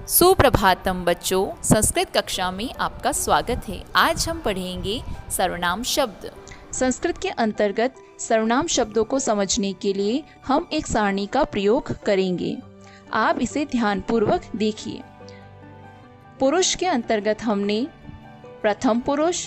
सुप्रभातम बच्चों, संस्कृत कक्षा में आपका स्वागत है। आज हम पढ़ेंगे सर्वनाम शब्द। संस्कृत के अंतर्गत सर्वनाम शब्दों को समझने के लिए हम एक सारणी का प्रयोग करेंगे। आप इसे ध्यानपूर्वक देखिए। पुरुष के अंतर्गत हमने प्रथम पुरुष,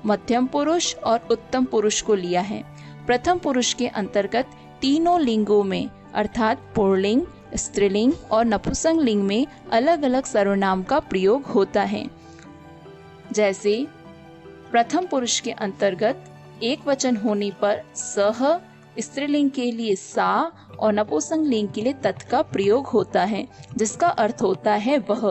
मध्यम पुरुष और उत्तम पुरुष को लिया है। प्रथम पुरुष के अंतर्गत तीनों लिंगों में अर्थात पुल्लिंग, स्त्रीलिंग और नपुंसक लिंग में अलग अलग सर्वनाम का प्रयोग होता है। जैसे प्रथम पुरुष के अंतर्गत एक वचन होने पर सह, स्त्रीलिंग के लिए सा और नपुंसक लिंग के लिए तत् का प्रयोग होता है, जिसका अर्थ होता है वह।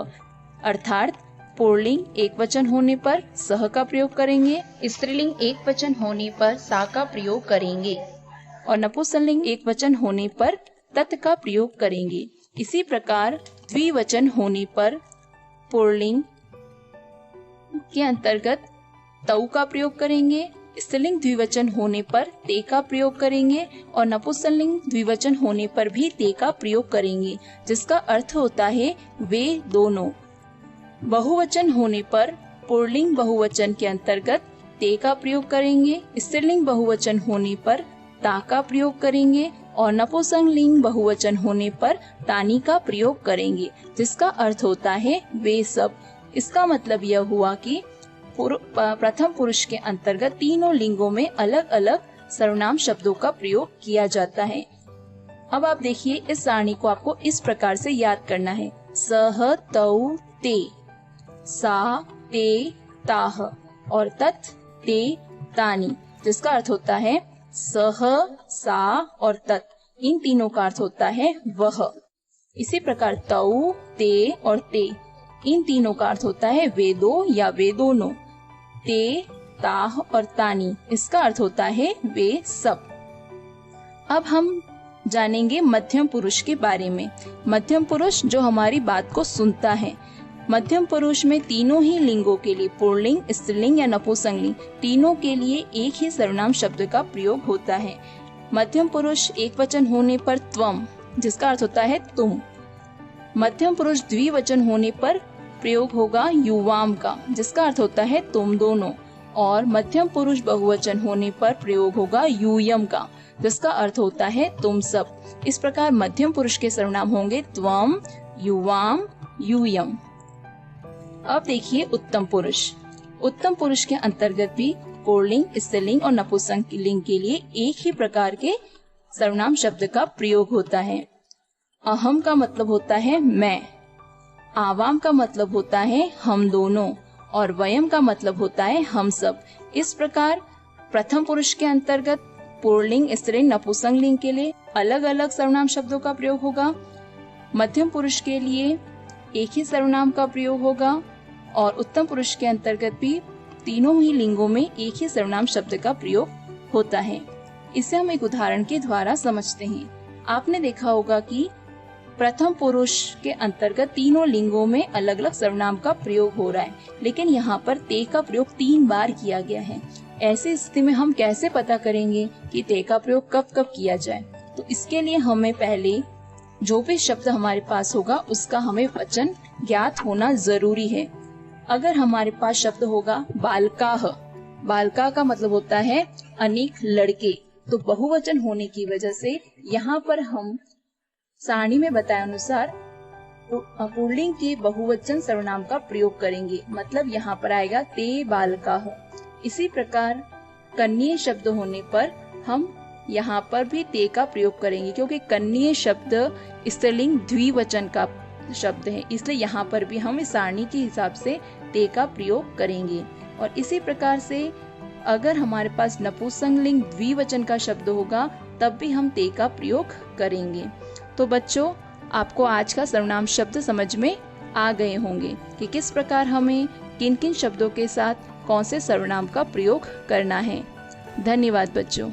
अर्थात पुल्लिंग एक वचन होने पर सह का प्रयोग करेंगे, स्त्रीलिंग एक वचन होने पर सा का प्रयोग करेंगे और नपुंसक लिंग एक वचन होने पर तत् का प्रयोग करेंगे। इसी प्रकार द्विवचन होने पर पुल्लिंग के अंतर्गत तौ का प्रयोग करेंगे, स्त्रीलिंग द्विवचन होने पर ते का प्रयोग करेंगे और नपुंसक लिंग द्विवचन होने पर भी ते का प्रयोग करेंगे, जिसका अर्थ होता है वे दोनों। बहुवचन होने पर पुल्लिंग बहुवचन के अंतर्गत ते का प्रयोग करेंगे, स्त्रीलिंग बहुवचन होने पर ता का प्रयोग करेंगे और नपुंसक लिंग बहुवचन होने पर तानी का प्रयोग करेंगे, जिसका अर्थ होता है वे सब। इसका मतलब यह हुआ कि प्रथम पुरुष के अंतर्गत तीनों लिंगों में अलग अलग सर्वनाम शब्दों का प्रयोग किया जाता है। अब आप देखिए, इस सारणी को आपको इस प्रकार से याद करना है। सह, तौ, ते, सा, ते, ताह और तत्, ते, तानी, जिसका अर्थ होता है सह, सा और तत्। इन तीनों का अर्थ होता है वह। इसी प्रकार तौ, ते और ते, इन तीनों का अर्थ होता है वे दो या वे दोनों। ते, ताह और तानी, इसका अर्थ होता है वे सब। अब हम जानेंगे मध्यम पुरुष के बारे में। मध्यम पुरुष जो हमारी बात को सुनता है। मध्यम पुरुष में तीनों ही लिंगों के लिए पुल्लिंग, स्त्रीलिंग या नपुंसक लिंग तीनों के लिए एक ही सर्वनाम शब्द का प्रयोग होता है। मध्यम पुरुष एक वचन होने पर त्वम, जिसका अर्थ होता है तुम। मध्यम पुरुष द्विवचन होने पर प्रयोग होगा युवाम का, जिसका अर्थ होता है तुम दोनों। और मध्यम पुरुष बहुवचन होने पर प्रयोग होगा यूयम का, जिसका अर्थ होता है तुम सब। इस प्रकार मध्यम पुरुष के सर्वनाम होंगे त्वम, युवाम, यूयम। अब देखिए उत्तम पुरुष। उत्तम पुरुष के अंतर्गत भी पुल्लिंग, स्त्रीलिंग और नपुंसक लिंग के लिए एक ही प्रकार के सर्वनाम शब्द का प्रयोग होता है। अहम का मतलब होता है मैं, आवाम का मतलब होता है हम दोनों और वयम का मतलब होता है हम सब। इस प्रकार प्रथम पुरुष के अंतर्गत पुल्लिंग, स्त्रीलिंग, नपुंसक लिंग के लिए अलग अलग सर्वनाम शब्दों का प्रयोग होगा। मध्यम पुरुष के लिए एक ही सर्वनाम का प्रयोग होगा और उत्तम पुरुष के अंतर्गत भी तीनों ही लिंगों में एक ही सर्वनाम शब्द का प्रयोग होता है। इसे हम एक उदाहरण के द्वारा समझते हैं। आपने देखा होगा कि प्रथम पुरुष के अंतर्गत तीनों लिंगों में अलग अलग सर्वनाम का प्रयोग हो रहा है, लेकिन यहाँ पर ते का प्रयोग 3 बार किया गया है। ऐसी स्थिति में हम कैसे पता करेंगे कि ते का प्रयोग कब कब किया जाए? तो इसके लिए हमें पहले जो भी शब्द हमारे पास होगा उसका हमें वचन ज्ञात होना जरूरी है। अगर हमारे पास शब्द होगा बालकाह, बालका का मतलब होता है अनेक लड़के, तो बहुवचन होने की वजह से यहाँ पर हम सारणी में बताए अनुसार पुल्लिंग के बहुवचन सर्वनाम का प्रयोग करेंगे। मतलब यहाँ पर आएगा ते बालकाह। इसी प्रकार कन्ये शब्द होने पर हम यहाँ पर भी ते का प्रयोग करेंगे, क्योंकि कन्ये शब्द स्त्रीलिंग द्विवचन का शब्द है, इसलिए यहाँ पर भी हम इस सारणी के हिसाब से ते का प्रयोग करेंगे। और इसी प्रकार से अगर हमारे पास नपुंसक लिंग द्विवचन का शब्द होगा तब भी हम ते का प्रयोग करेंगे। तो बच्चों, आपको आज का सर्वनाम शब्द समझ में आ गए होंगे कि किस प्रकार हमें किन किन शब्दों के साथ कौन से सर्वनाम का प्रयोग करना है। धन्यवाद बच्चों।